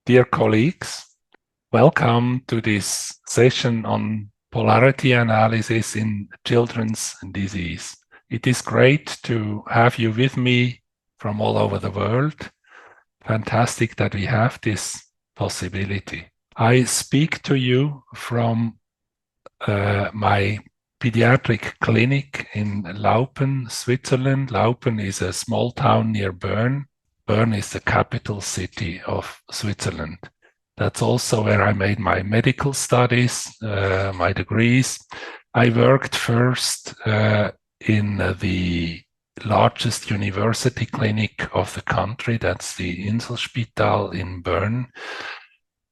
Dear colleagues, welcome to this session on polarity analysis in children's disease. It is great to have you with me from all over the world. Fantastic that we have this possibility. I speak to you from my pediatric clinic in Laupen, Switzerland. Laupen is a small town near Bern. Bern is the capital city of Switzerland. That's also where I made my medical studies, my degrees. I worked first in the largest university clinic of the country, that's the Inselspital in Bern,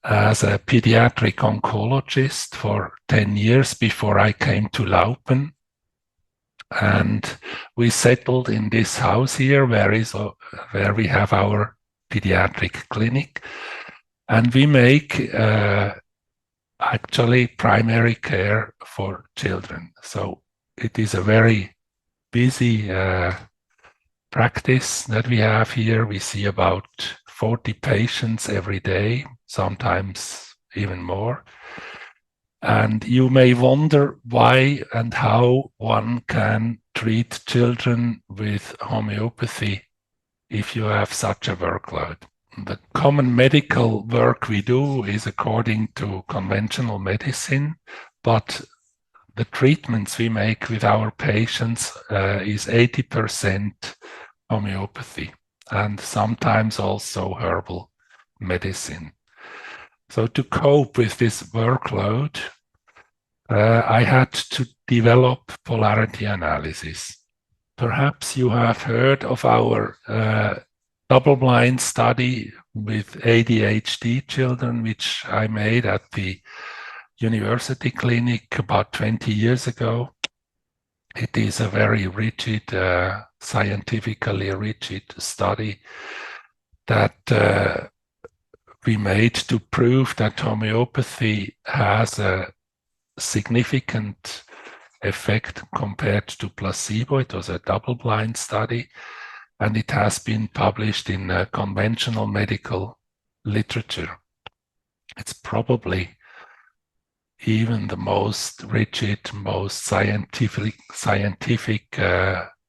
as a pediatric oncologist for 10 years before I came to Laupen. And we settled in this house here where we have our pediatric clinic. And we make actually primary care for children. So it is a very busy practice that we have here. We see about 40 patients every day, sometimes even more. And you may wonder why and how one can treat children with homeopathy if you have such a workload. The common medical work we do is according to conventional medicine, but the treatments we make with our patients is 80% homeopathy and sometimes also herbal medicine. So to cope with this workload, I had to develop polarity analysis. Perhaps you have heard of our double-blind study with ADHD children, which I made at the university clinic about 20 years ago. It is a very rigid, scientifically rigid study that we made to prove that homeopathy has a significant effect compared to placebo. It was a double-blind study, and it has been published in conventional medical literature. It's probably even the most rigid, most scientific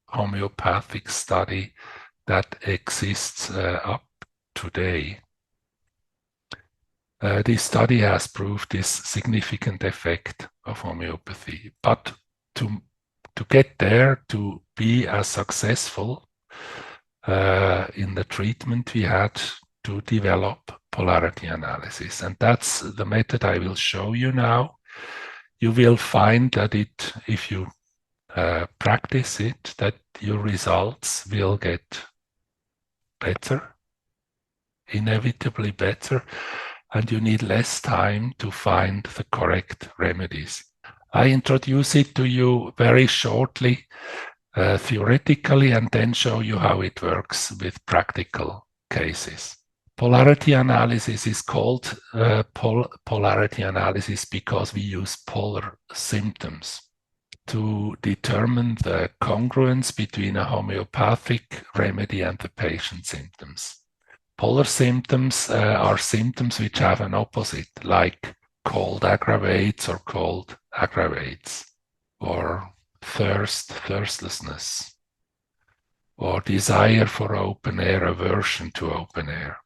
homeopathic study that exists up today. This study has proved this significant effect of homeopathy. But to get there, to be as successful in the treatment, we had to develop polarity analysis. And that's the method I will show you now. You will find that if you practice it, that your results will get better, inevitably better, and you need less time to find the correct remedies. I introduce it to you very shortly, theoretically, and then show you how it works with practical cases. Polarity analysis is called polarity analysis because we use polar symptoms to determine the congruence between a homeopathic remedy and the patient's symptoms. Polar symptoms are symptoms which have an opposite, like cold aggravates or cold aggravates, or thirstlessness, or desire for open air, aversion to open air.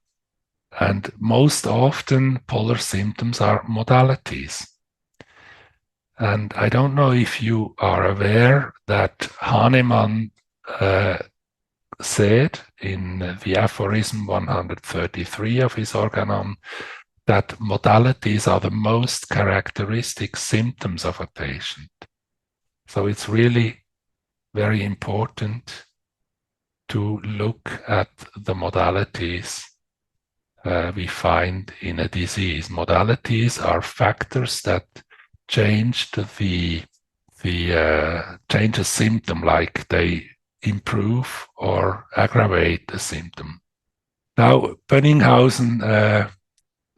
And most often, polar symptoms are modalities. And I don't know if you are aware that Hahnemann said in the aphorism 133 of his organon that modalities are the most characteristic symptoms of a patient. So it's really very important to look at the modalities we find in a disease. Modalities are factors that change change a symptom, like they improve or aggravate the symptom. Now, Bönninghausen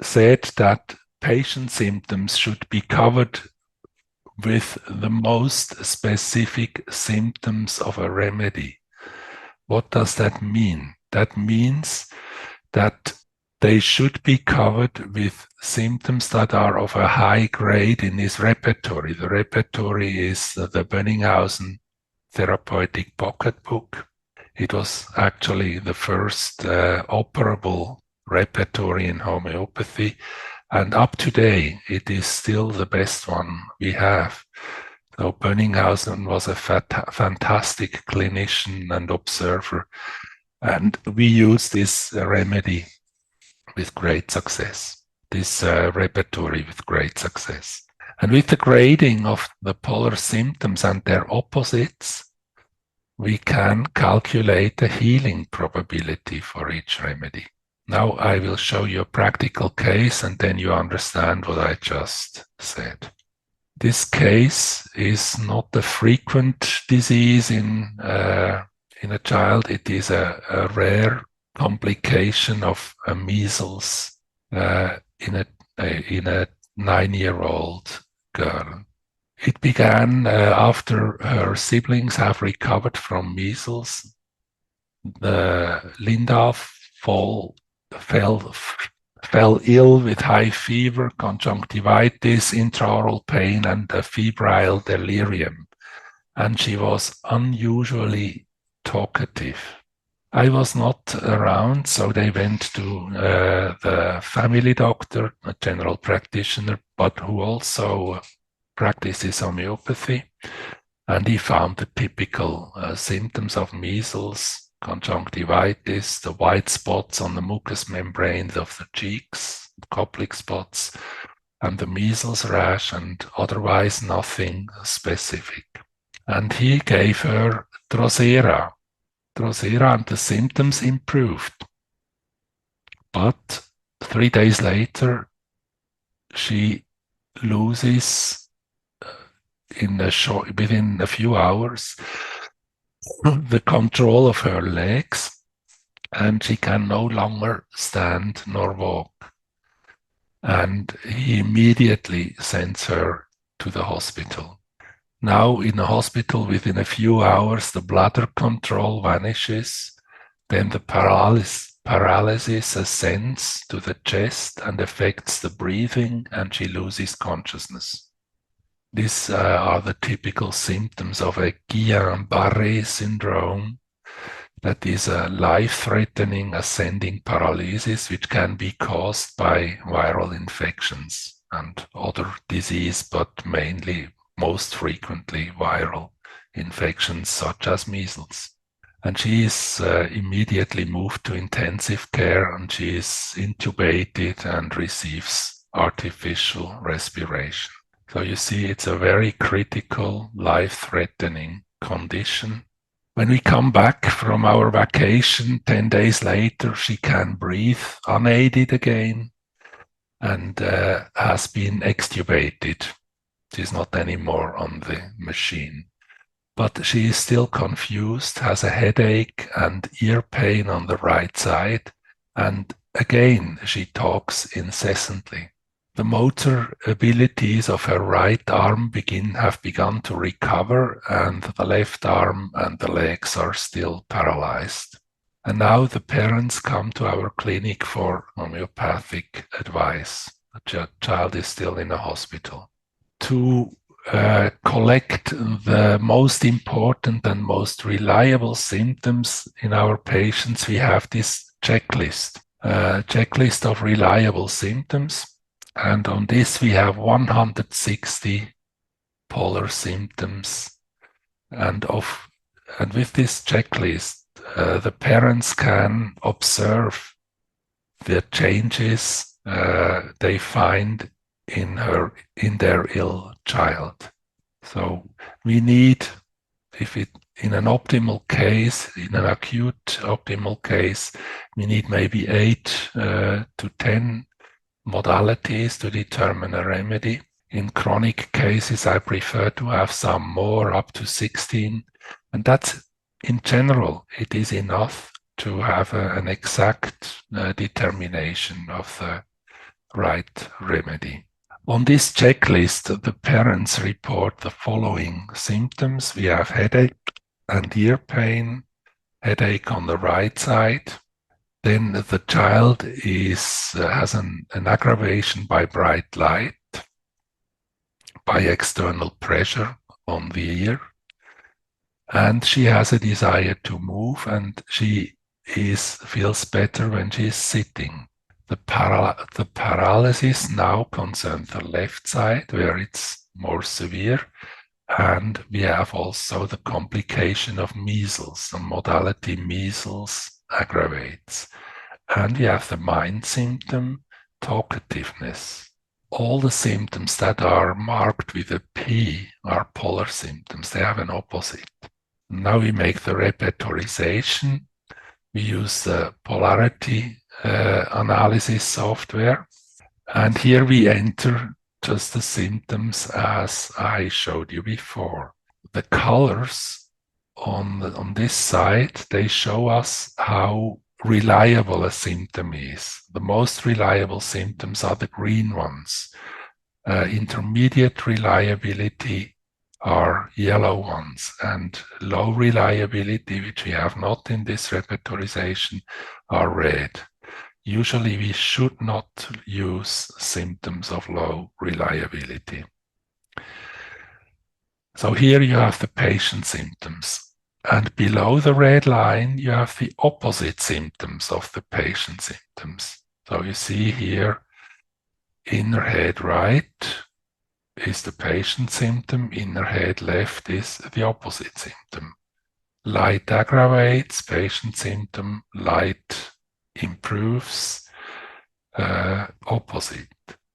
said that patient symptoms should be covered with the most specific symptoms of a remedy. What does that mean? That means that they should be covered with symptoms that are of a high grade in his repertory. The repertory is the Bönninghausen Therapeutic Pocket Book. It was actually the first operable repertory in homeopathy, and up to date, it is still the best one we have. So Bönninghausen was a fantastic clinician and observer, and we use this remedy with great success, this repertory with great success. And with the grading of the polar symptoms and their opposites, we can calculate the healing probability for each remedy. Now I will show you a practical case, and then you understand what I just said. This case is not a frequent disease in a child. It is a rare complication of a measles in a 9-year-old girl. It began after her siblings have recovered from measles. Linda fell ill with high fever, conjunctivitis, intraoral pain, and a febrile delirium. And she was unusually talkative. I was not around, so they went to the family doctor, a general practitioner, but who also practices homeopathy. And he found the typical symptoms of measles, conjunctivitis, the white spots on the mucous membranes of the cheeks, Koplik spots, and the measles rash, and otherwise nothing specific. And he gave her Drosera, and the symptoms improved. But 3 days later, she loses within a few hours the control of her legs, and she can no longer stand nor walk. And he immediately sends her to the hospital. Now in the hospital, within a few hours, the bladder control vanishes, then the paralysis ascends to the chest and affects the breathing, and she loses consciousness. These are the typical symptoms of a Guillain-Barré syndrome. That is a life-threatening ascending paralysis, which can be caused by viral infections and other disease, but most frequently viral infections such as measles. And she is immediately moved to intensive care, and she is intubated and receives artificial respiration. So you see, it's a very critical, life-threatening condition. When we come back from our vacation 10 days later, she can breathe unaided again and has been extubated. She's not anymore on the machine. But she is still confused, has a headache and ear pain on the right side, and again she talks incessantly. The motor abilities of her right arm have begun to recover, and the left arm and the legs are still paralyzed. And now the parents come to our clinic for homeopathic advice. The child is still in a hospital. To collect the most important and most reliable symptoms in our patients, we have this checklist of reliable symptoms. And on this, we have 160 polar symptoms. And with this checklist, the parents can observe the changes they find in their ill child. So we need, in an optimal case, in an acute optimal case, we need maybe 8 to 10 modalities to determine a remedy. In chronic cases, I prefer to have some more, up to 16. And that's, in general, it is enough to have an exact determination of the right remedy. On this checklist, the parents report the following symptoms. We have headache and ear pain, headache on the right side, Then the child has an aggravation by bright light, by external pressure on the ear, and she has a desire to move, and she feels better when she is sitting. The paralysis now concerns the left side, where it's more severe, and we have also the complication of measles. The modality measles aggravates. And we have the mind symptom, talkativeness. All the symptoms that are marked with a P are polar symptoms. They have an opposite. Now we make the repertorization. We use the Polarity analysis software. And here we enter just the symptoms as I showed you before. The colors on this side, they show us how reliable a symptom is. The most reliable symptoms are the green ones. Intermediate reliability are yellow ones, and low reliability, which we have not in this repertorization, are red. Usually we should not use symptoms of low reliability. So here you have the patient symptoms, and below the red line you have the opposite symptoms of the patient symptoms. So you see here, inner head right is the patient symptom, inner head left is the opposite symptom. Light aggravates, patient symptom, light improves, opposite.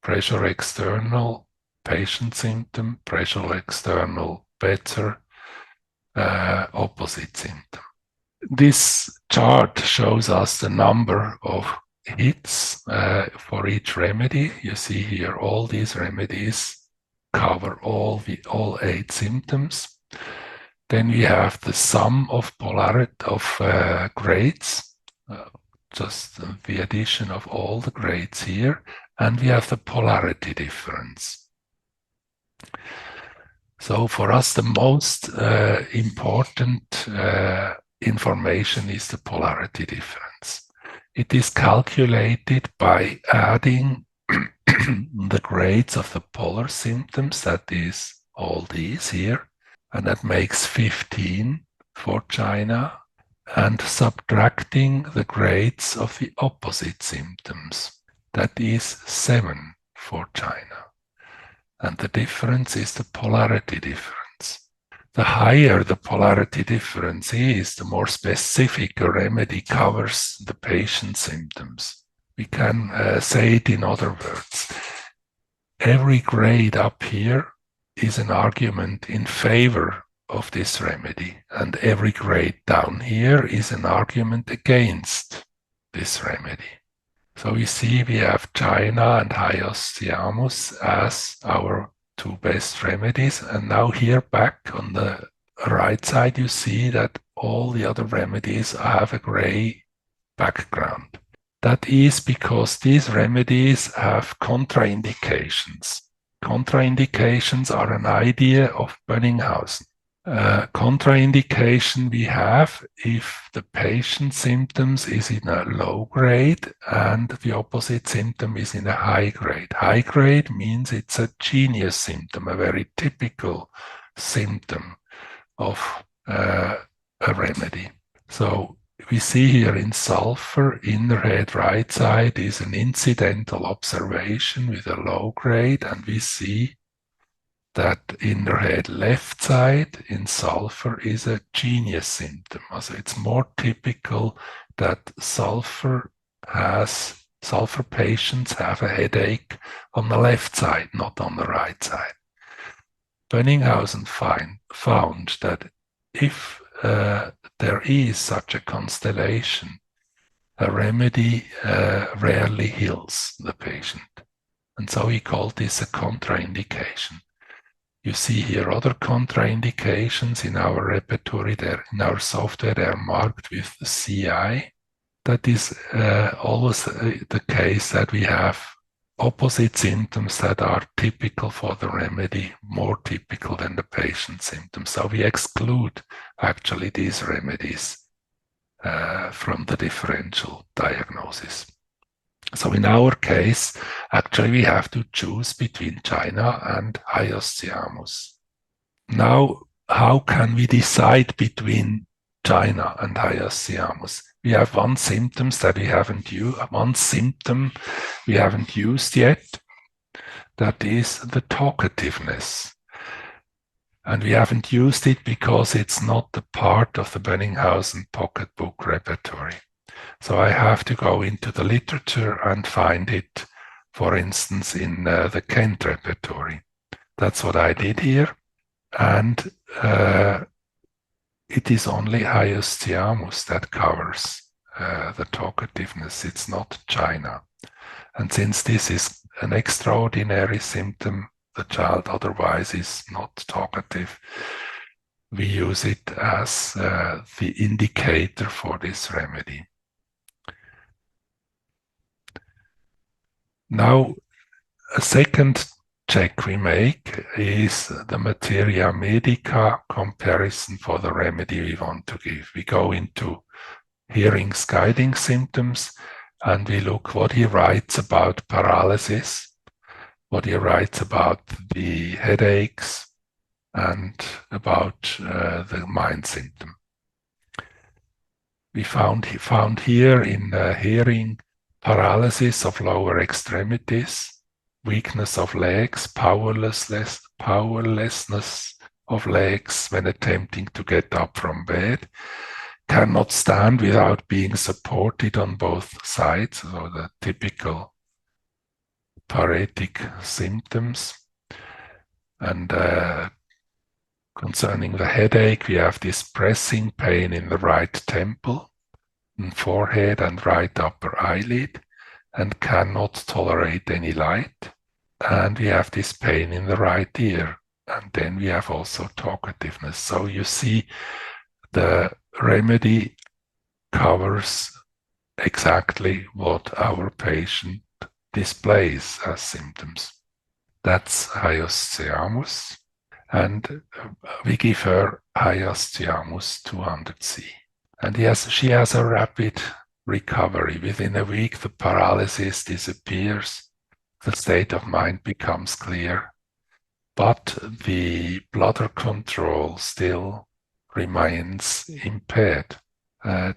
Pressure external, patient symptom, pressure external, better, opposite symptom. This chart shows us the number of hits for each remedy. You see here all these remedies cover all 8 symptoms. Then we have the sum of polarity of grades, just the addition of all the grades here, and we have the polarity difference. So for us, the most important information is the polarity difference. It is calculated by adding the grades of the polar symptoms, that is all these here, and that makes 15 for China, and subtracting the grades of the opposite symptoms, that is 7 for China. And the difference is the polarity difference. The higher the polarity difference is, the more specific a remedy covers the patient's symptoms. We can say it in other words. Every grade up here is an argument in favor of this remedy, and every grade down here is an argument against this remedy. So we see we have China and HomeoSummit as our 2 best remedies, and now here back on the right side you see that all the other remedies have a gray background. That is because these remedies have contraindications. Contraindications are an idea of Bönninghausen. Contraindication we have if the patient symptoms is in a low grade and the opposite symptom is in a high grade. High grade means it's a genius symptom, a very typical symptom of a remedy. So we see here in sulfur, inner head right side is an incidental observation with a low grade, and we see that inner head left side in sulfur is a genius symptom. So it's more typical that sulfur patients have a headache on the left side, not on the right side. Bönninghausen found that if there is such a constellation, a remedy rarely heals the patient. And so he called this a contraindication. You see here other contraindications in our repertory, in our software, they are marked with the CI. That is always the case, that we have opposite symptoms that are typical for the remedy, more typical than the patient symptoms. So we exclude actually these remedies. from the differential diagnosis. So in our case, actually we have to choose between China and Hyoscyamus. Now, how can we decide between China and Hyoscyamus? We have one symptom that we haven't used yet. That is the talkativeness. And we haven't used it because it's not a part of the Benninghausen pocketbook repertory. So I have to go into the literature and find it, for instance, in the Kent repertory. That's what I did here. And it is only Hyoscyamus that covers the talkativeness. It's not China. And since this is an extraordinary symptom, the child otherwise is not talkative, we use it as the indicator for this remedy. Now, a second check we make is the materia medica comparison for the remedy we want to give. We go into hearing's guiding symptoms and we look what he writes about paralysis, what he writes about the headaches, and about the mind symptom. We found here in hearing paralysis of lower extremities, weakness of legs, powerlessness of legs when attempting to get up from bed, cannot stand without being supported on both sides, so the typical paretic symptoms. And concerning the headache, we have this pressing pain in the right temple, and forehead and right upper eyelid, and cannot tolerate any light. And we have this pain in the right ear. And then we have also talkativeness. So you see, the remedy covers exactly what our patient displays as symptoms. That's Hyoscyamus. And we give her Hyoscyamus 200C. And she has a rapid recovery. Within a week, the paralysis disappears. The state of mind becomes clear, but the bladder control still remains impaired.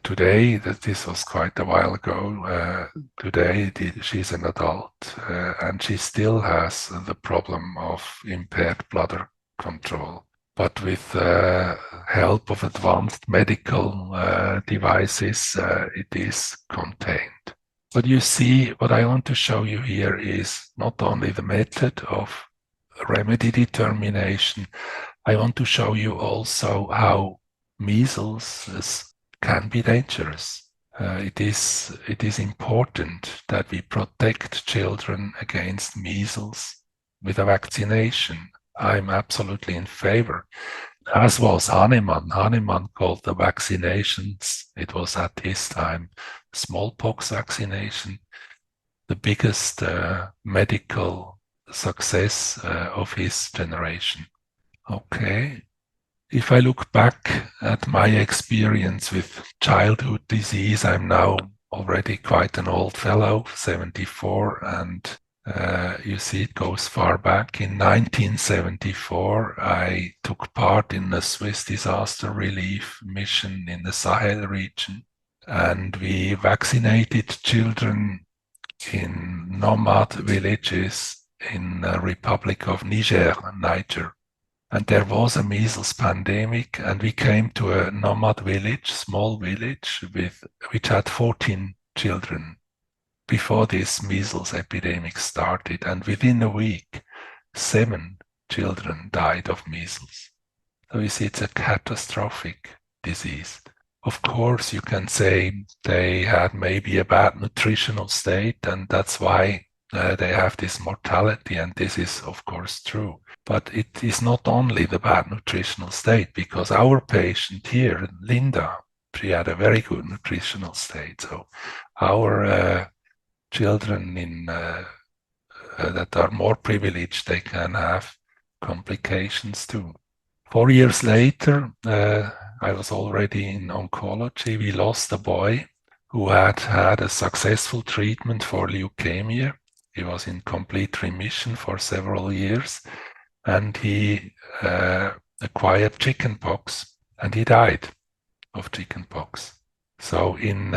Today, this was quite a while ago, today she's an adult and she still has the problem of impaired bladder control. But with help of advanced medical devices, it is contained. But you see, what I want to show you here is not only the method of remedy determination, I want to show you also how measles can be dangerous. It is important that we protect children against measles with a vaccination. I'm absolutely in favor. As was Hahnemann. Hahnemann called the vaccinations, it was at his time, smallpox vaccination, the biggest medical success of his generation. Okay. If I look back at my experience with childhood disease, I'm now already quite an old fellow, 74, and you see it goes far back. In 1974, I took part in a Swiss disaster relief mission in the Sahel region, and we vaccinated children in nomad villages in the Republic of Niger. And there was a measles pandemic, and we came to a nomad village, small village, which had 14 children before this measles epidemic started. And within a week, 7 children died of measles. So you see, it's a catastrophic disease. Of course, you can say they had maybe a bad nutritional state, and that's why they have this mortality, and this is, of course, true. But it is not only the bad nutritional state, because our patient here, Linda, she had a very good nutritional state. So our children that are more privileged, they can have complications too. 4 years later, I was already in oncology. We lost a boy who had had a successful treatment for leukemia. He was in complete remission for several years, and he acquired chickenpox, and he died of chickenpox. So in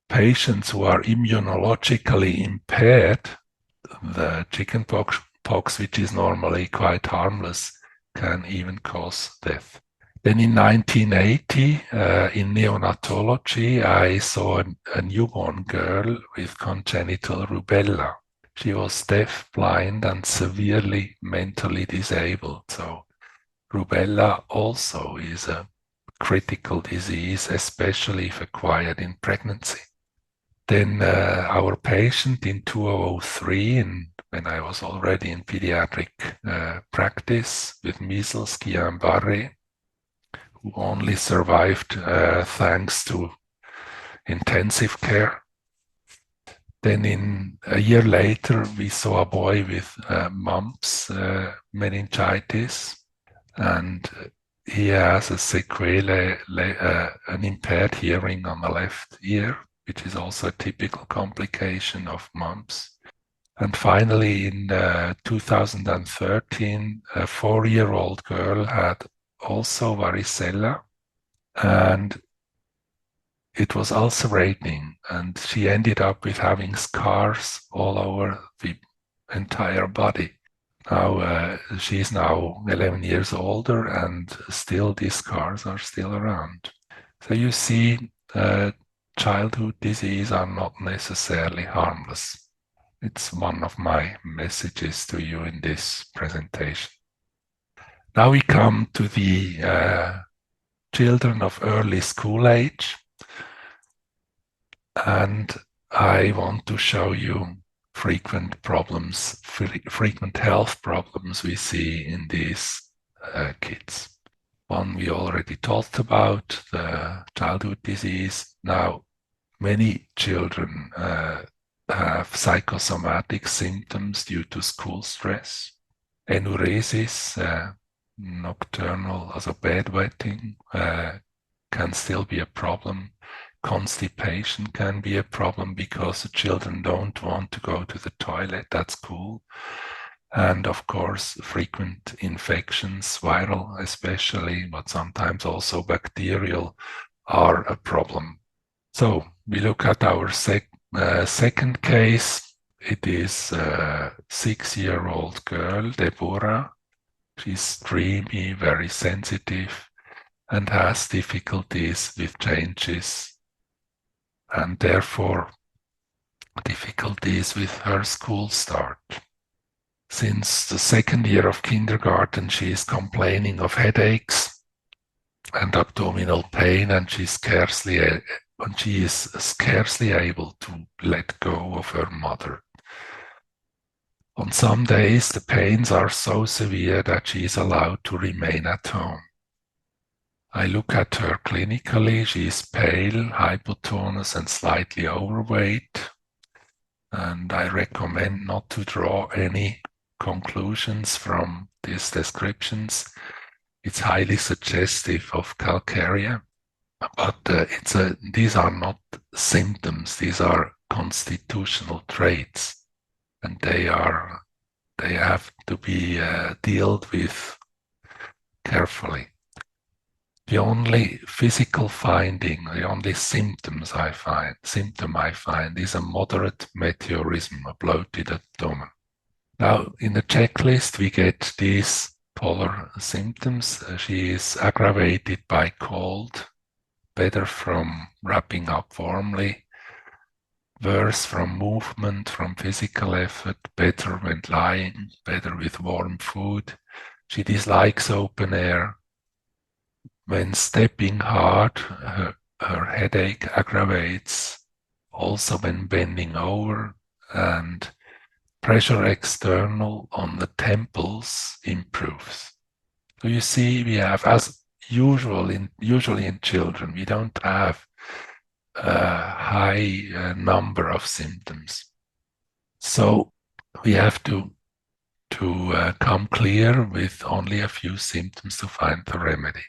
patients who are immunologically impaired, the chickenpox, which is normally quite harmless, can even cause death. Then in 1980, in neonatology, I saw a newborn girl with congenital rubella. She was deaf, blind, and severely mentally disabled. So rubella also is a critical disease, especially if acquired in pregnancy. Then our patient in 2003, when I was already in pediatric practice with measles, Guillain-Barré, who only survived thanks to intensive care. Then in a year later, we saw a boy with mumps, meningitis, and he has a sequelae, an impaired hearing on the left ear, which is also a typical complication of mumps. And finally, in 2013, a 4-year-old girl had also varicella, and it was ulcerating, and she ended up with having scars all over the entire body. Now she is now 11 years older, and still these scars are still around. So you see, childhood disease are not necessarily harmless. It's one of my messages to you in this presentation. Now we come to the children of early school age, and I want to show you frequent problems, frequent health problems we see in these kids. One we already talked about, the childhood disease. Now, many children have psychosomatic symptoms due to school stress. Enuresis, nocturnal, also bedwetting, can still be a problem. Constipation can be a problem because the children don't want to go to the toilet at school. And of course, frequent infections, viral especially, but sometimes also bacterial, are a problem. So we look at our second case. It is a 6-year-old girl, Deborah. She's dreamy, very sensitive, and has difficulties with changes, and therefore difficulties with her school start. Since the second year of kindergarten, she is complaining of headaches and abdominal pain, and she is scarcely able to let go of her mother. On some days, the pains are so severe that she is allowed to remain at home. I look at her clinically. She is pale, hypotonous, and slightly overweight. And I recommend not to draw any conclusions from these descriptions. It's highly suggestive of calcaria, but these are not symptoms. These are constitutional traits, and they have to be dealt with carefully. The only physical finding, the only symptom I find is a moderate meteorism, a bloated abdomen. Now, in the checklist, we get these polar symptoms. She is aggravated by cold, better from wrapping up warmly, worse from movement, from physical effort, better when lying, better with warm food. She dislikes open air. When stepping hard, her headache aggravates, also when bending over, and pressure external on the temples improves. So you see, we have, as usually in children, we don't have a high number of symptoms. So we have to come clear with only a few symptoms to find the remedy.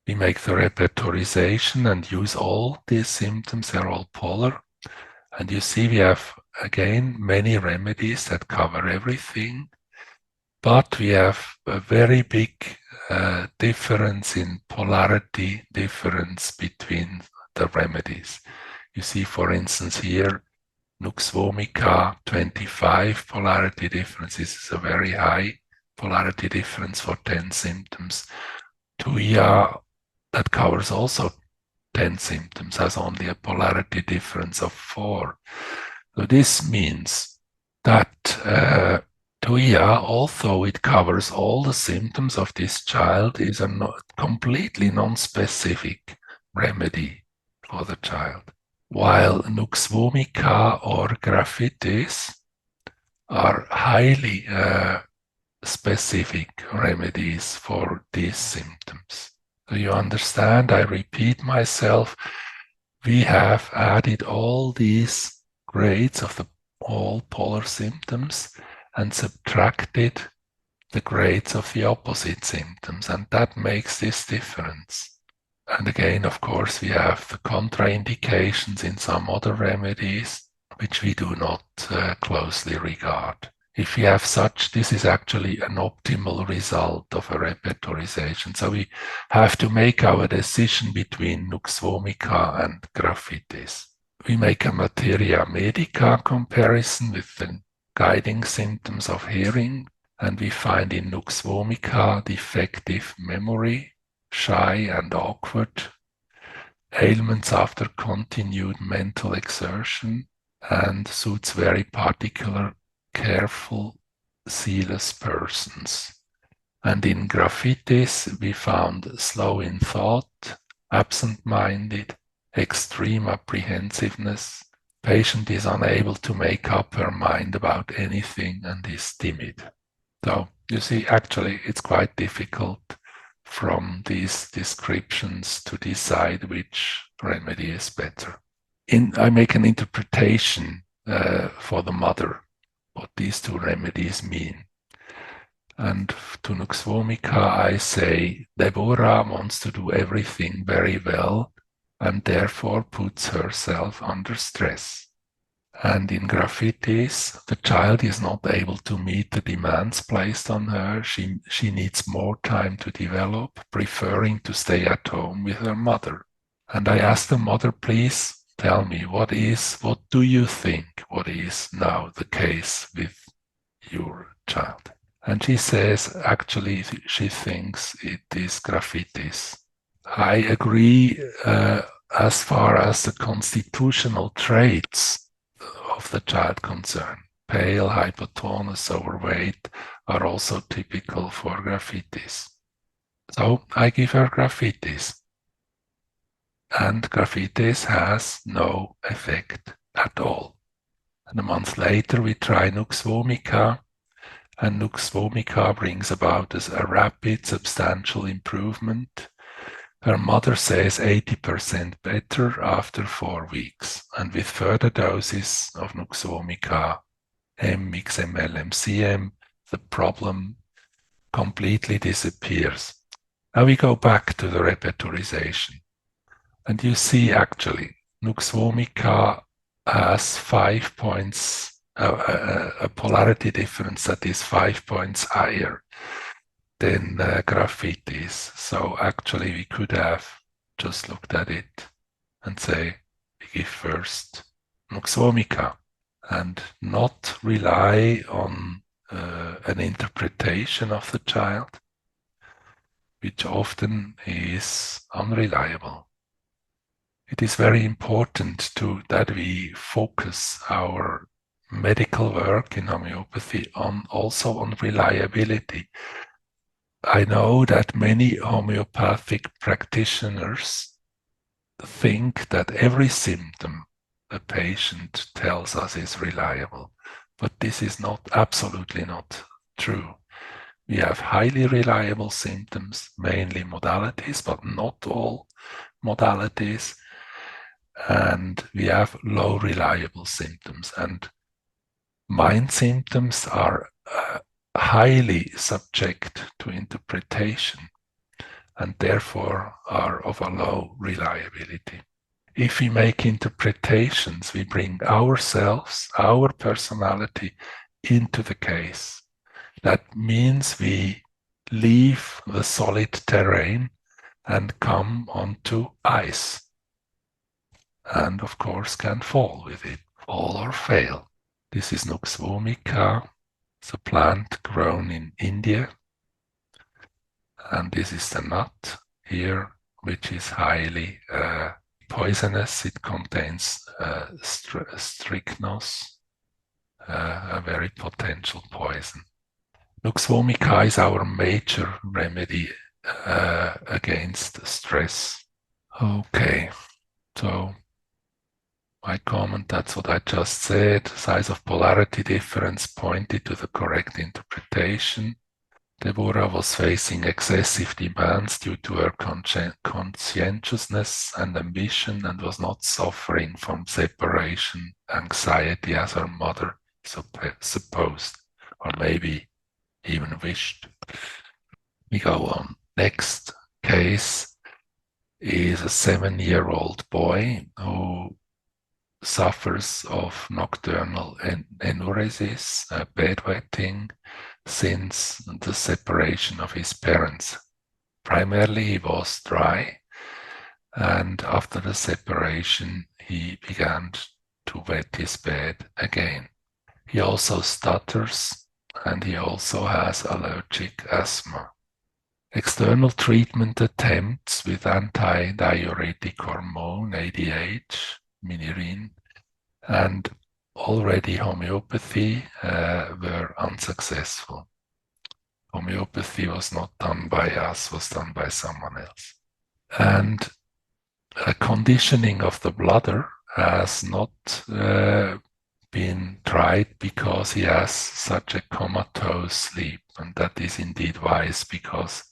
We make the repertorization and use all these symptoms. They're all polar. And you see we have, again, many remedies that cover everything. But we have a very big difference in polarity difference between the remedies. You see, for instance, here, Nux vomica 25 polarity difference. This is a very high polarity difference for 10 symptoms. Tuia, that covers also 10 symptoms, has only a polarity difference of 4. So this means that Tuia, although it covers all the symptoms of this child, is a completely non-specific remedy for the child. While Nux vomica or graphitis are highly specific remedies for these symptoms. So you understand, I repeat myself, we have added all these grades of the all polar symptoms and subtracted the grades of the opposite symptoms, and that makes this difference. And again, of course, we have the contraindications in some other remedies, which we do not closely regard. If we have such, this is actually an optimal result of a repertorization. So we have to make our decision between Nux vomica and graphitis. We make a materia medica comparison with the guiding symptoms of hearing, and we find in Nux vomica defective memory, shy and awkward, ailments after continued mental exertion, and suits very particular, careful, zealous persons. And in graphitis, we found slow in thought, absent-minded, extreme apprehensiveness. Patient is unable to make up her mind about anything and is timid. So you see, actually, it's quite difficult from these descriptions to decide which remedy is better. I make an interpretation for the mother, what these two remedies mean. And to Nux vomica, I say, Deborah wants to do everything very well and therefore puts herself under stress. And in graphitis, the child is not able to meet the demands placed on her. She needs more time to develop, preferring to stay at home with her mother. And I asked the mother, please tell me, what do you think, what is now the case with your child? And she says, actually, she thinks it is graphitis. I agree as far as the constitutional traits of the child concerned. Pale, hypotonous, overweight are also typical for graphitis. So I give her graphitis. And graphitis has no effect at all. And a month later, we try Nux vomica, and Nux vomica brings about a rapid, substantial improvement. Her mother says 80% better after 4 weeks, and with further doses of Nux vomica, M, XML, MCM, the problem completely disappears. Now we go back to the repertorization. And you see, actually, Nux vomica has 5 points, a polarity difference that is 5 points higher than graphitis. So actually, we could have just looked at it and say, we give first Nux vomica and not rely on an interpretation of the child, which often is unreliable. It is very important that we focus our medical work in homeopathy also on reliability. I know that many homeopathic practitioners think that every symptom a patient tells us is reliable, but this is absolutely not true. We have highly reliable symptoms, mainly modalities, but not all modalities, and we have low reliable symptoms. And mind symptoms are highly subject to interpretation. and therefore are of a low reliability. If we make interpretations, we bring ourselves, our personality into the case. That means we leave the solid terrain and come onto ice, and of course can fall with it, fall or fail. This is Nux vomica. It's a plant grown in India, and this is the nut here, which is highly poisonous. It contains strychnos, a very potential poison. Nux vomica is our major remedy against stress. Okay, so my comment, that's what I just said. Size of polarity difference pointed to the correct interpretation. Deborah was facing excessive demands due to her conscientiousness and ambition, and was not suffering from separation anxiety as her mother supposed, or maybe even wished. We go on. Next case is a 7-year-old boy who suffers of nocturnal enuresis, bedwetting, since the separation of his parents. Primarily he was dry, and after the separation he began to wet his bed again. He also stutters, and he also has allergic asthma. External treatment attempts with antidiuretic hormone, ADH, Minirin, and already homeopathy were unsuccessful. Homeopathy was not done by us, was done by someone else. And conditioning of the bladder has not been tried because he has such a comatose sleep, and that is indeed wise, because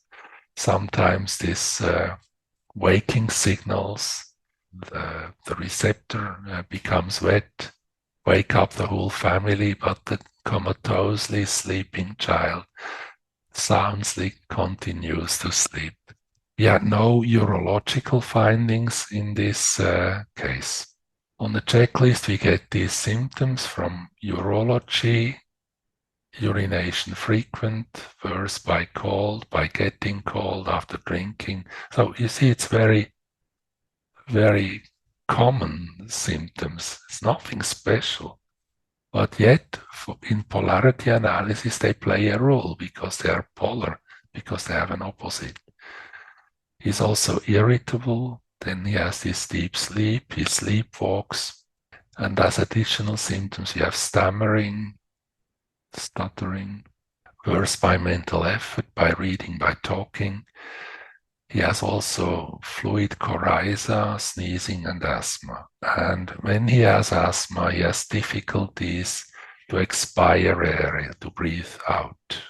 sometimes this waking signals, the receptor becomes wet, wake up the whole family, but the comatosely sleeping child soundly continues to sleep. We had no urological findings in this case. On the checklist, we get these symptoms from urology: urination frequent, worse by cold, by getting cold after drinking. So you see, it's very, very common symptoms. It's nothing special. But yet, in polarity analysis, they play a role because they are polar, because they have an opposite. He's also irritable. Then he has this deep sleep. He sleepwalks. And as additional symptoms, you have stammering, stuttering, worse by mental effort, by reading, by talking. He has also fluid coryza, sneezing, and asthma. And when he has asthma, he has difficulties to expire air, to breathe out.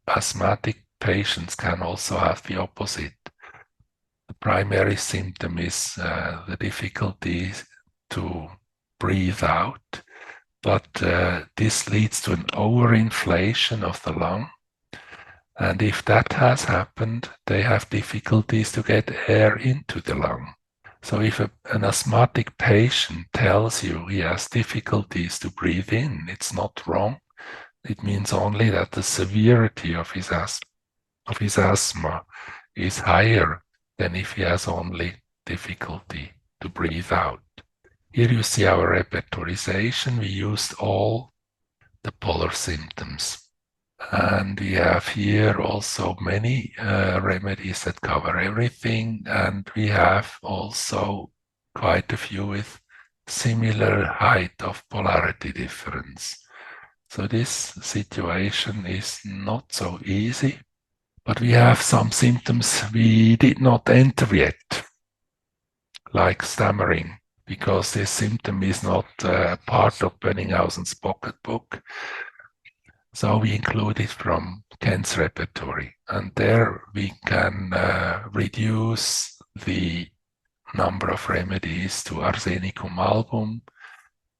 Asthmatic patients can also have the opposite. The primary symptom is the difficulty to breathe out, but this leads to an overinflation of the lung. And if that has happened, they have difficulties to get air into the lung. So if an asthmatic patient tells you he has difficulties to breathe in, it's not wrong. It means only that the severity of his asthma is higher than if he has only difficulty to breathe out. Here you see our repertorization. We used all the polar symptoms. And we have here also many remedies that cover everything, and we have also quite a few with similar height of polarity difference. So this situation is not so easy, but we have some symptoms we did not enter yet, like stammering, because this symptom is not part of Benninghausen's pocketbook. So we include it from Ken's repertory, and there we can reduce the number of remedies to Arsenicum album,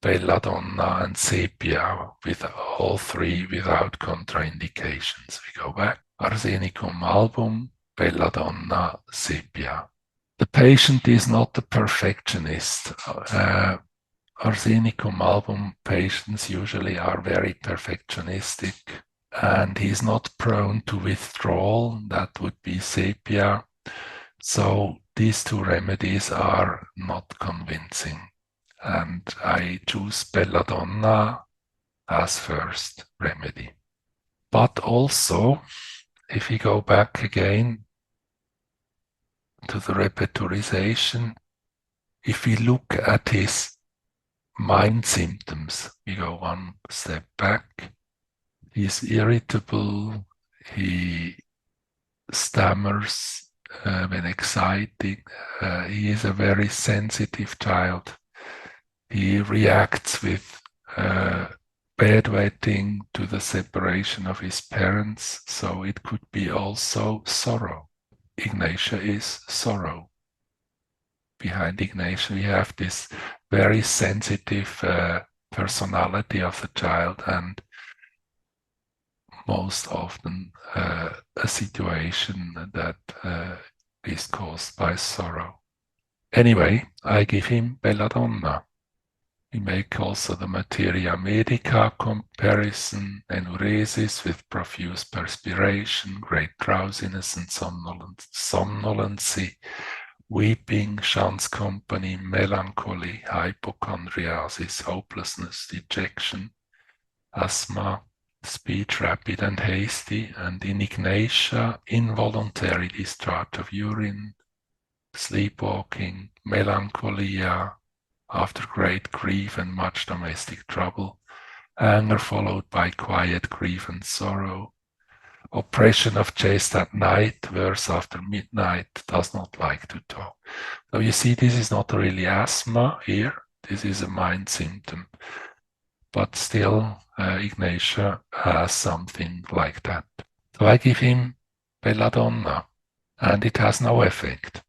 Belladonna, and Sepia, with all three without contraindications. We go back. Arsenicum album, belladonna sepia. The patient is not a perfectionist. Arsenicum album patients usually are very perfectionistic, and he's not prone to withdrawal. That would be sepia. So these two remedies are not convincing, and I choose belladonna as first remedy. But also, if we go back again to the repertorization, if we look at his mind symptoms, we go one step back. He's irritable, he stammers when excited, he is a very sensitive child. He reacts with bedwetting to the separation of his parents, so it could be also sorrow. Ignatia is sorrow. Behind Ignatia, we have this very sensitive personality of the child, and most often a situation that is caused by sorrow. Anyway, I give him belladonna. We make also the materia medica comparison, enuresis with profuse perspiration, great drowsiness and somnolency, weeping, chance company, melancholy, hypochondriasis, hopelessness, dejection, asthma, speech rapid and hasty, and in Ignatia, involuntary discharge of urine, sleepwalking, melancholia, after great grief and much domestic trouble, anger followed by quiet grief and sorrow, oppression of chest at night, worse after midnight, does not like to talk. So you see, this is not really asthma here, this is a mind symptom. But still, Ignatia has something like that. So I give him belladonna, and it has no effect.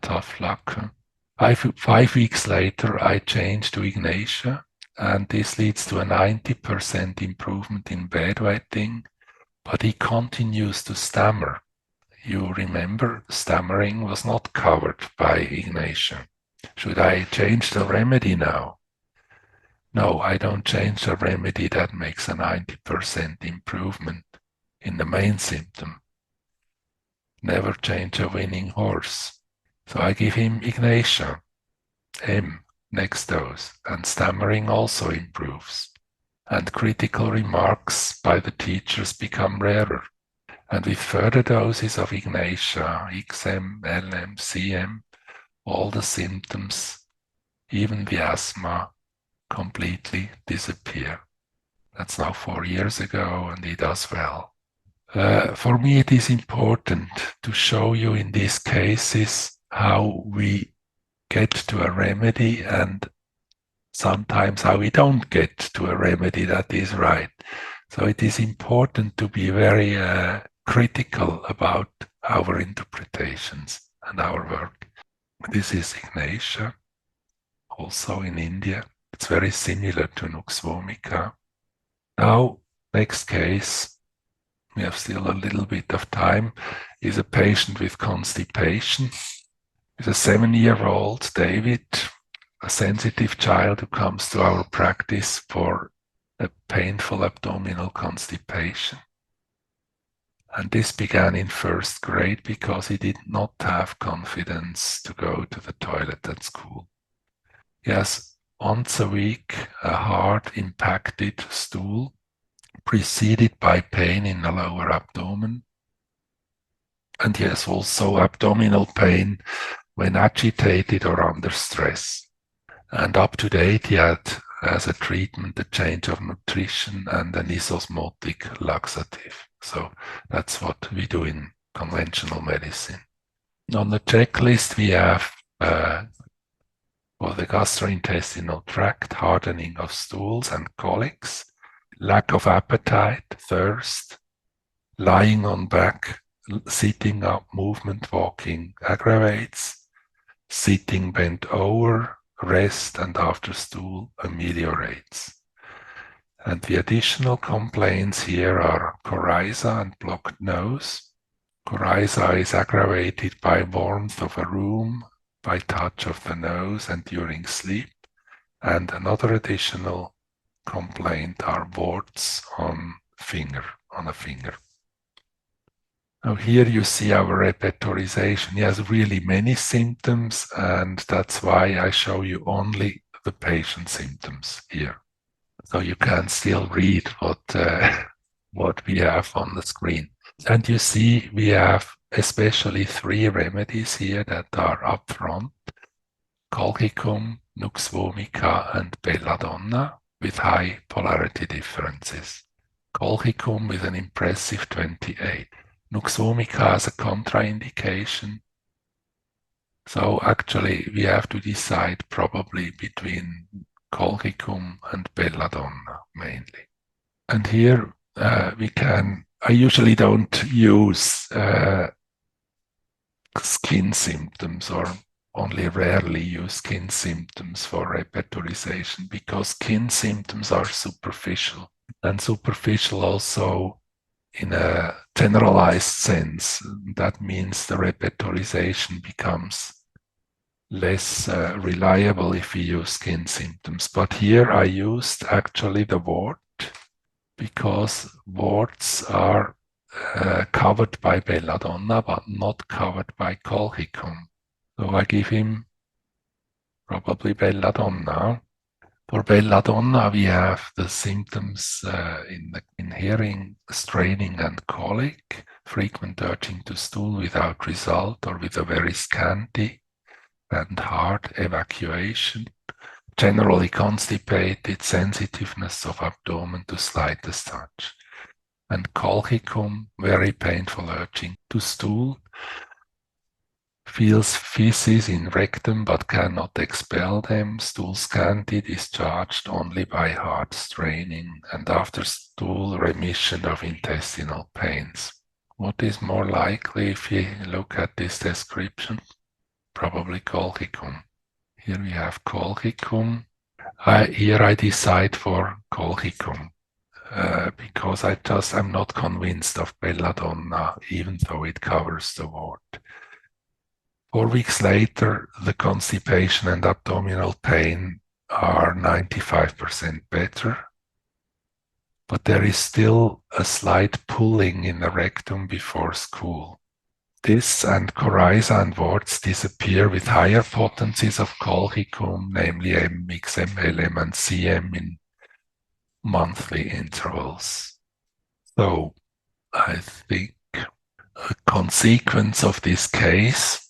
Tough luck. 5 weeks later, I change to Ignatia, and this leads to a 90% improvement in bedwetting, but he continues to stammer. You remember, stammering was not covered by Ignatia. Should I change the remedy now? No, I don't change the remedy that makes a 90% improvement in the main symptom. Never change a winning horse. So I give him Ignatia, M, next dose, and stammering also improves. And critical remarks by the teachers become rarer. And with further doses of Ignatia, XM, LM, CM, all the symptoms, even the asthma, completely disappear. That's now 4 years ago, and he does well. For me, it is important to show you in these cases how we get to a remedy and sometimes how we don't get to a remedy that is right. So it is important to be very critical about our interpretations and our work. This is Ignatia, also in India. It's very similar to Nux vomica. Now, next case, we have still a little bit of time, is a patient with constipation. It's a 7-year-old David, a sensitive child who comes to our practice for a painful abdominal constipation. And this began in first grade because he did not have confidence to go to the toilet at school. He has once a week a hard impacted stool preceded by pain in the lower abdomen. And he has also abdominal pain when agitated or under stress. And up to date, he had as a treatment a change of nutrition and an isosmotic laxative. So that's what we do in conventional medicine. On the checklist, we have for the gastrointestinal tract, hardening of stools and colics, lack of appetite, thirst, lying on back, sitting up, movement, walking aggravates, sitting bent over, rest and after stool ameliorates. And the additional complaints here are coryza and blocked nose, Coryza is aggravated by warmth of a room, by touch of the nose and during sleep. And another additional complaint are warts on a finger. Now here you see our repertorization. He has really many symptoms, and that's why I show you only the patient symptoms here. So you can still read what we have on the screen. And you see we have especially 3 remedies here that are up front: colchicum, nux vomica, and belladonna, with high polarity differences. Colchicum with an impressive 28. Nux vomica has a contraindication. So actually we have to decide probably between colchicum and belladonna mainly. And here I usually don't use skin symptoms, or only rarely use skin symptoms for repertorization, because skin symptoms are superficial, and superficial also in a generalized sense. That means the repertorization becomes less reliable if we use skin symptoms. But here I used actually the wart, because warts are covered by belladonna but not covered by colchicum. So I give him probably belladonna. For belladonna, we have the symptoms in hearing, straining and colic, frequent urging to stool without result or with a very scanty and hard evacuation, generally constipated, sensitiveness of abdomen to slightest touch, and colchicum, very painful urging to stool, feels feces in rectum but cannot expel them, stool scanty, discharged only by hard straining, and after stool remission of intestinal pains. What is more likely if you look at this description? Probably colchicum. Here we have colchicum. Here I decide for colchicum because I'm not convinced of belladonna, even though it covers the wart. 4 weeks later, the constipation and abdominal pain are 95% better, but there is still a slight pulling in the rectum before school. This and coryza and warts disappear with higher potencies of colchicum, namely MX, MLM, and CM in monthly intervals. So I think a consequence of this case,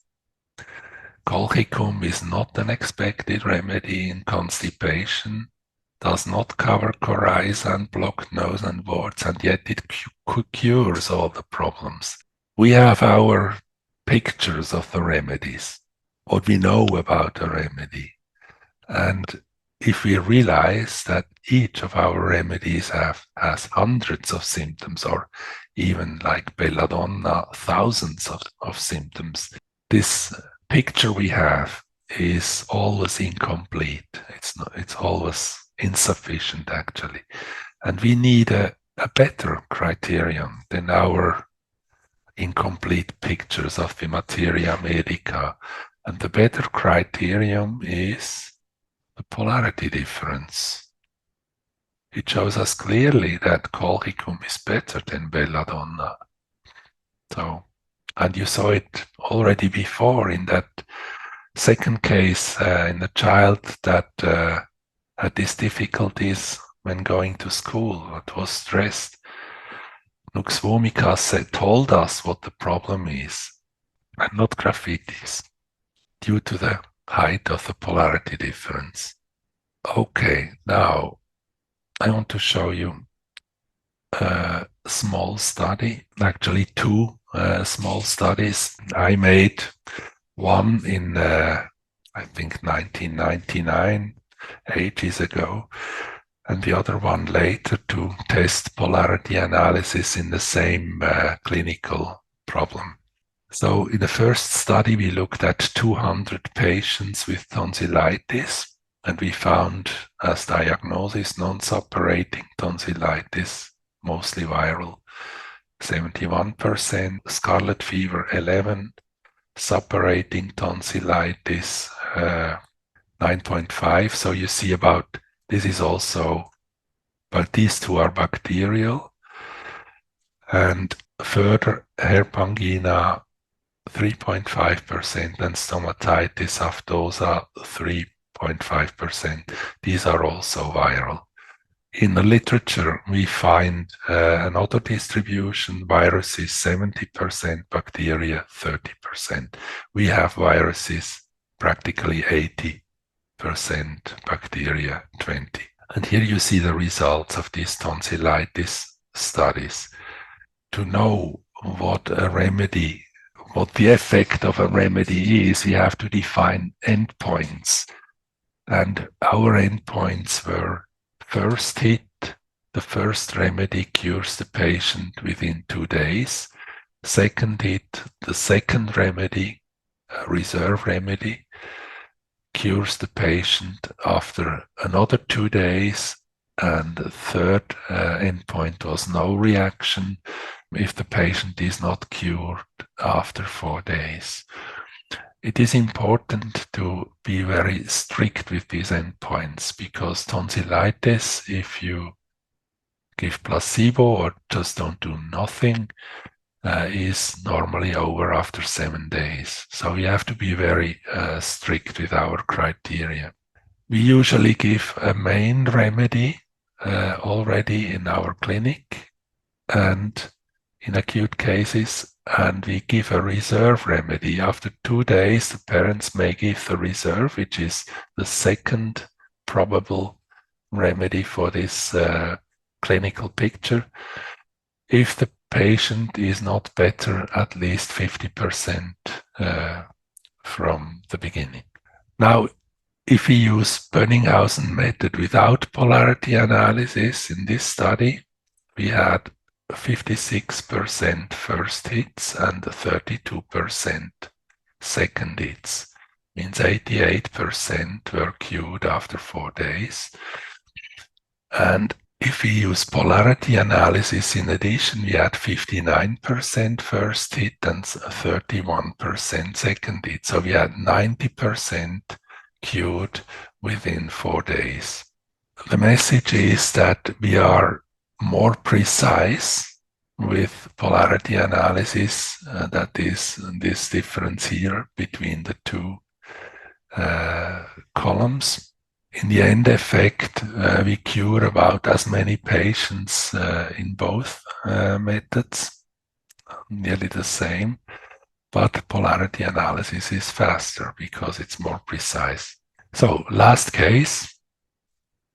colchicum is not an expected remedy in constipation, does not cover coryza and blocked nose and warts, and yet it cures all the problems. We have our pictures of the remedies, what we know about a remedy. And if we realize that each of our remedies has hundreds of symptoms, or even like belladonna, thousands of symptoms, this picture we have is always incomplete. It's always insufficient, actually. And we need a better criterion than our incomplete pictures of the materia medica. And the better criterion is the polarity difference. It shows us clearly that colchicum is better than belladonna. So, and you saw it already before in that second case in the child that had these difficulties when going to school, that was stressed. Nux vomica told us what the problem is, and not graphitis, due to the height of the polarity difference. Okay, now I want to show you a small study, actually 2 small studies. I made one in, I think, 1999, ages ago, and the other one later to test polarity analysis in the same clinical problem. So in the first study, we looked at 200 patients with tonsillitis, and we found as diagnosis non-suppurating tonsillitis, mostly viral. 71%, scarlet fever 11%, suppurating tonsillitis 9.5%. So you see about this is also, but these two are bacterial. And further, herp angina 3.5% and stomatitis aftosa 3.5%. These are also viral. In the literature, we find another distribution, viruses 70%, bacteria 30%. We have viruses practically 80%, bacteria 20%. And here you see the results of these tonsillitis studies. To know what a remedy, what the effect of a remedy is, we have to define endpoints. And our endpoints were first hit, the first remedy cures the patient within 2 days. Second hit, the second remedy, a reserve remedy, cures the patient after another 2 days. And the third endpoint was no reaction if the patient is not cured after 4 days. It is important to be very strict with these endpoints because tonsillitis, if you give placebo or just don't do nothing, is normally over after 7 days. So we have to be very strict with our criteria. We usually give a main remedy already in our clinic and in acute cases, and we give a reserve remedy. After 2 days, the parents may give the reserve, which is the second probable remedy for this clinical picture. If the patient is not better, at least 50% from the beginning. Now, if we use Bönninghausen method without polarity analysis in this study, we had 56% first hits and 32% second hits. Means 88% were cured after 4 days. And if we use polarity analysis in addition, we had 59% first hit and 31% second hit. So we had 90% cured within 4 days. The message is that we are more precise with polarity analysis. That is this difference here between the two columns. In the end effect, we cure about as many patients in both methods, nearly the same, but polarity analysis is faster because it's more precise. So last case,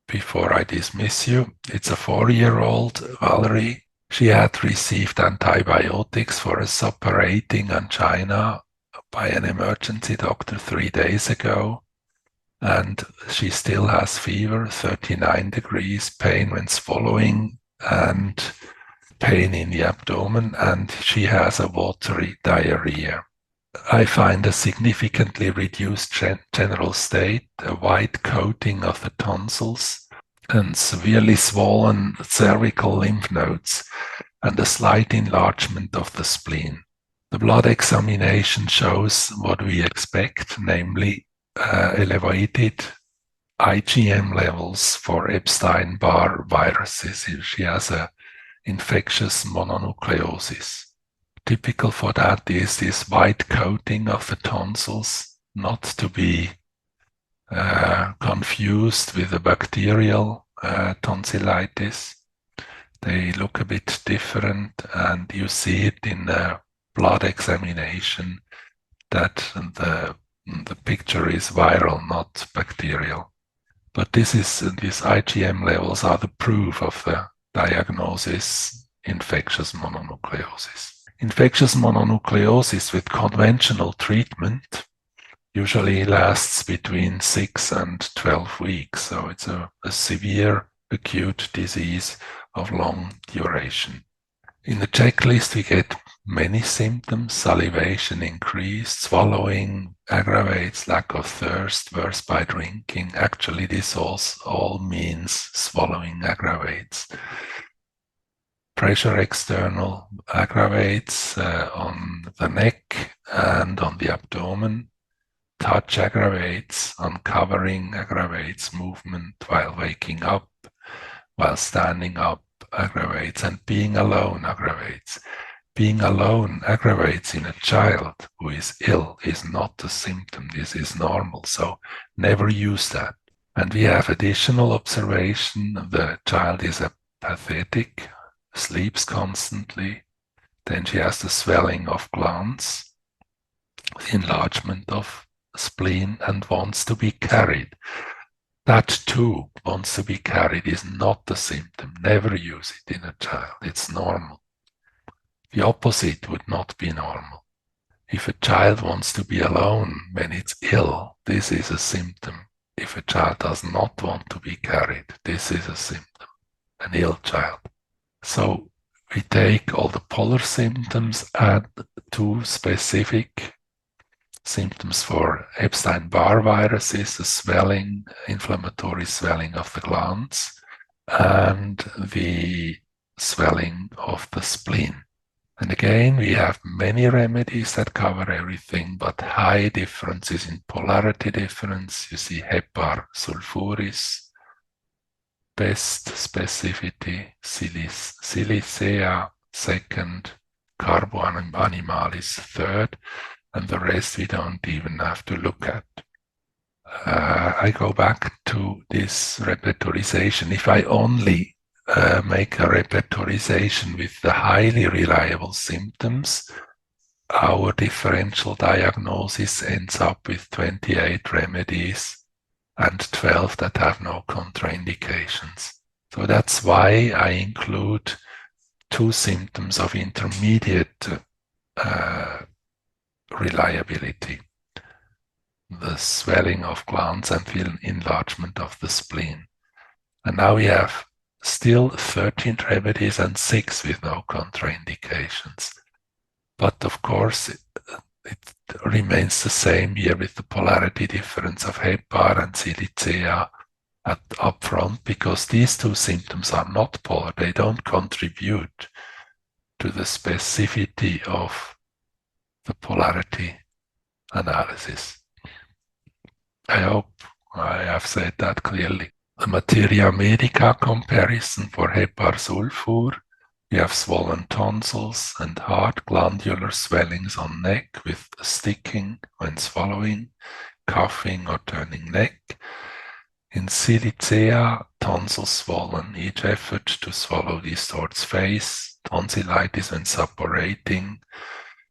before I dismiss you, it's a 4-year-old, Valerie. She had received antibiotics for a suppurating angina by an emergency doctor 3 days ago. And she still has fever, 39 degrees, pain when swallowing, and pain in the abdomen, and she has a watery diarrhea. I find a significantly reduced general state, a white coating of the tonsils, and severely swollen cervical lymph nodes, and a slight enlargement of the spleen. The blood examination shows what we expect, namely elevated IgM levels for Epstein-Barr viruses. She has an infectious mononucleosis. Typical for that is this white coating of the tonsils, not to be confused with a bacterial tonsillitis. They look a bit different, and you see it in the blood examination that the picture is viral, not bacterial. But these IgM levels are the proof of the diagnosis infectious mononucleosis. Infectious mononucleosis with conventional treatment usually lasts between 6 and 12 weeks. So it's a severe acute disease of long duration. In the checklist, we get many symptoms: salivation increased, swallowing aggravates, lack of thirst, worse by drinking. Actually, this all means swallowing aggravates. pressure external aggravates on the neck and on the abdomen. Touch aggravates, uncovering aggravates, movement while waking up, while standing up aggravates, and being alone aggravates. Being alone aggravates in a child who is ill is not a symptom. This is normal, so never use that. And we have additional observation. The child is apathetic, sleeps constantly. Then she has the swelling of glands, the enlargement of spleen, and wants to be carried. That too, wants to be carried, is not a symptom. Never use it in a child. It's normal. The opposite would not be normal. If a child wants to be alone when it's ill, this is a symptom. If a child does not want to be carried, this is a symptom, an ill child. So we take all the polar symptoms, add two specific symptoms for Epstein-Barr viruses, the swelling, inflammatory swelling of the glands, and the swelling of the spleen. And again, we have many remedies that cover everything, but high differences in polarity difference. You see Hepar sulfuris, best specificity, Silicea second, Carbo animalis third, and the rest we don't even have to look at. I go back to this repertorization. If I only make a repertorization with the highly reliable symptoms, our differential diagnosis ends up with 28 remedies and 12 that have no contraindications. So that's why I include two symptoms of intermediate reliability: the swelling of glands and the enlargement of the spleen. And now we have still 13 remedies and 6 with no contraindications. But of course, it remains the same here with the polarity difference of Hepar and Silicea up front, because these two symptoms are not polar. They don't contribute to the specificity of the polarity analysis. I hope I have said that clearly. The materia medica comparison for Hepar sulfur: we have swollen tonsils and hard glandular swellings on neck with sticking when swallowing, coughing or turning neck. In Silicea, tonsils swollen. Each effort to swallow distorts face. Tonsillitis when suppurating.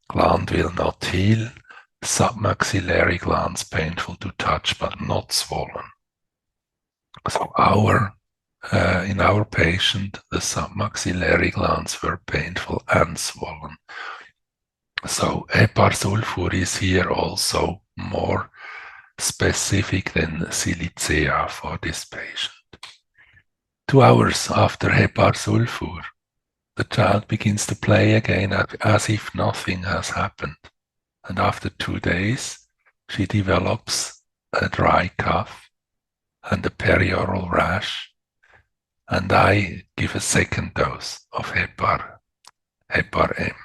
Gland will not heal. Submaxillary glands painful to touch but not swollen. So in our patient, the submaxillary glands were painful and swollen. So Hepar sulfur is here also more specific than Silicea for this patient. 2 hours after Hepar sulfur, the child begins to play again as if nothing has happened. And after 2 days, she develops a dry cough and a perioral rash, and I give a second dose of Hepar M.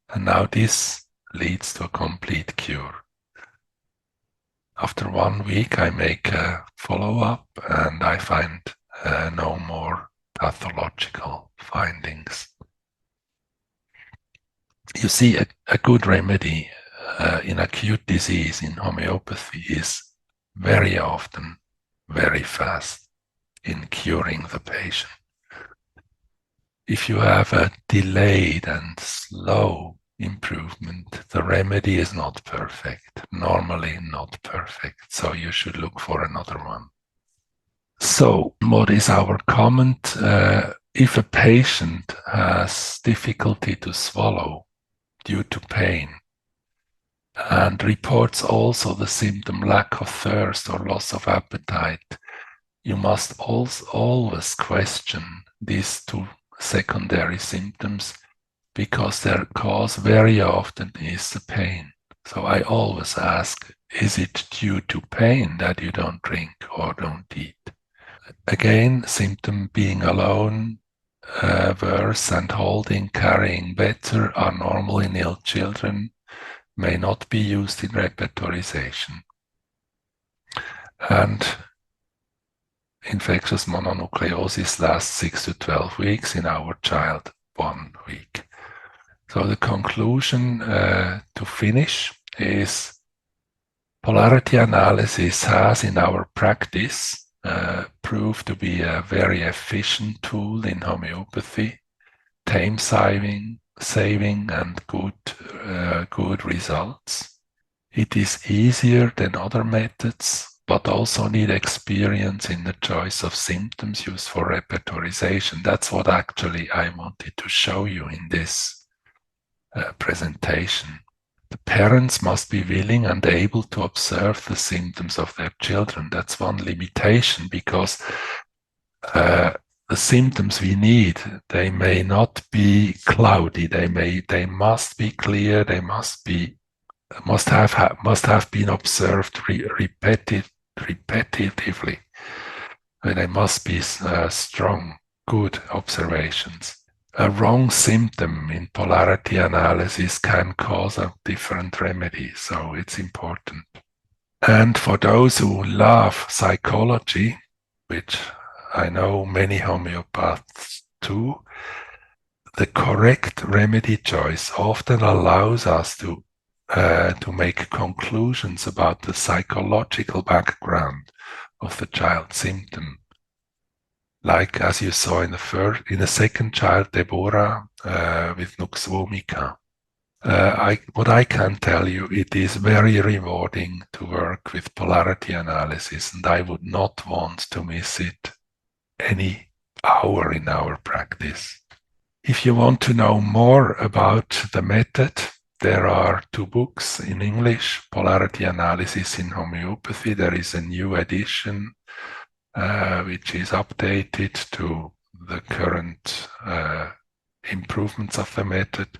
And now this leads to a complete cure. After 1 week, I make a follow-up and I find no more pathological findings. You see, a good remedy in acute disease in homeopathy is very often very fast in curing the patient. If you have a delayed and slow improvement, the remedy is not perfect, normally not perfect, so you should look for another one. So what is our comment? If a patient has difficulty to swallow due to pain and reports also the symptom lack of thirst or loss of appetite, you must also always question these two secondary symptoms, because their cause very often is the pain. So I always ask, is it due to pain that you don't drink or don't eat? Again, symptom being alone, worse and holding, carrying better are normal in ill children, may not be used in repertorization. And infectious mononucleosis lasts 6 to 12 weeks, in our child 1 week. So the conclusion to finish is polarity analysis has in our practice proved to be a very efficient tool in homeopathy, time saving and good results. It is easier than other methods, but also need experience in the choice of symptoms used for repertorization. That's what actually I wanted to show you in this presentation. The parents must be willing and able to observe the symptoms of their children. That's one limitation, because the symptoms we need, they may not be cloudy. They must be clear. They must have been observed repetitively. They must be strong, good observations. A wrong symptom in polarity analysis can cause a different remedy, so it's important. And for those who love psychology, which I know many homeopaths do, the correct remedy choice often allows us to make conclusions about the psychological background of the child's symptom. Like as you saw in the second child, Deborah, with Nux vomica. What I can tell you, it is very rewarding to work with polarity analysis, and I would not want to miss it any hour in our practice. If you want to know more about the method, there are 2 books in English, Polarity Analysis in Homeopathy. There is a new edition which is updated to the current improvements of the method,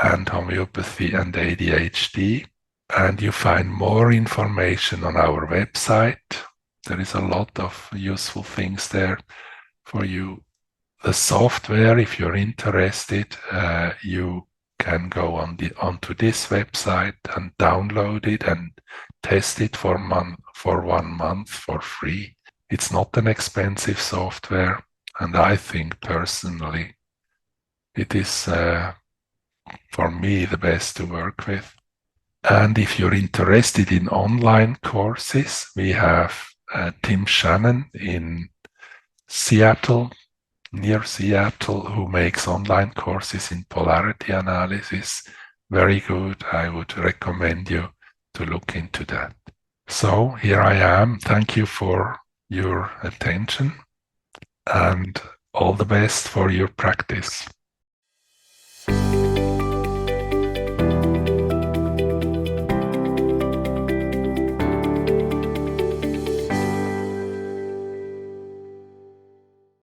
and Homeopathy and ADHD. And you find more information on our website. There is a lot of useful things there for you. The software, if you're interested, you can go onto this website and download it and test it for 1 month for free. It's not an expensive software, and I think personally it is for me the best to work with. And if you're interested in online courses, we have Tim Shannon in Seattle, near Seattle, who makes online courses in polarity analysis. Very good. I would recommend you to look into that. So here I am. Thank you for your attention, and all the best for your practice.